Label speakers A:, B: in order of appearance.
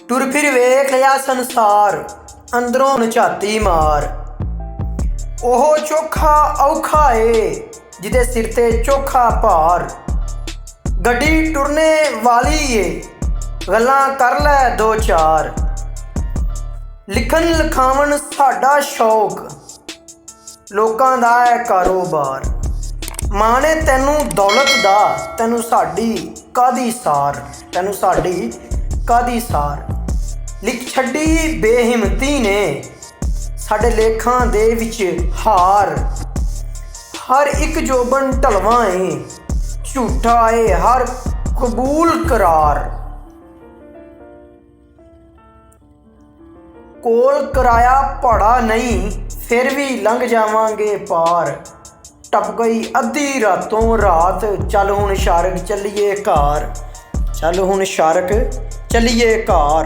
A: ਟੁਰ ਫਿਰ ਵੇਖ ਲਿਆ ਸੰਸਾਰ, ਅੰਦਰੋਂ ਝਾਤੀ ਮਾਰ। ਉਹ ਚੋਖਾ ਔਖਾ ਏ ਜਿਹਦੇ ਸਿਰ ਤੇ ਚੋਖਾ ਭਾਰ। ਗੱਡੀ ਟੁਰਨੇ ਵਾਲੀ ਏ, ਗੱਲਾਂ ਕਰ ਲੈ ਦੋ ਚਾਰ। ਲਿਖਣ ਲਿਖਾਵਣ ਸਾਡਾ ਸ਼ੌਕ, ਲੋਕਾਂ ਦਾ ਹੈ ਕਾਰੋਬਾਰ। ਮਾਂ ਨੇ ਤੈਨੂੰ ਦੌਲਤ ਦਾ, ਤੈਨੂੰ ਸਾਡੀ ਕਾਹਦੀ ਸਾਰ, ਤੈਨੂੰ ਸਾਡੀ ਕਾਹਦੀ ਸਾਰ। ਲਿਖ ਛੱਡੀ ਬੇਹਿੰਮਤੀ ਨੇ ਸਾਡੇ ਲੇਖਾਂ ਦੇ ਵਿੱਚ ਹਾਰ। ਹਰ ਇੱਕ ਜੋਬਨ ਢਲਵਾਂ ਏ, ਝੂਠਾ ਏ ਹਰ ਕਬੂਲ ਕਰਾਰ। ਕੋਲ ਕਰਾਇਆ ਭਾੜਾ ਨਹੀਂ, ਫਿਰ ਵੀ ਲੰਘ ਜਾਵਾਂਗੇ ਪਾਰ। ਟੱਪ ਗਈ ਅੱਧੀ ਰਾਤੋਂ ਰਾਤ, ਚੱਲ ਹੁਣ ਸ਼ਾਰਕ ਚੱਲੀਏ ਘਰ, ਚੱਲ ਹੁਣ ਸ਼ਾਰਕ ਚੱਲੀਏ ਘਰ।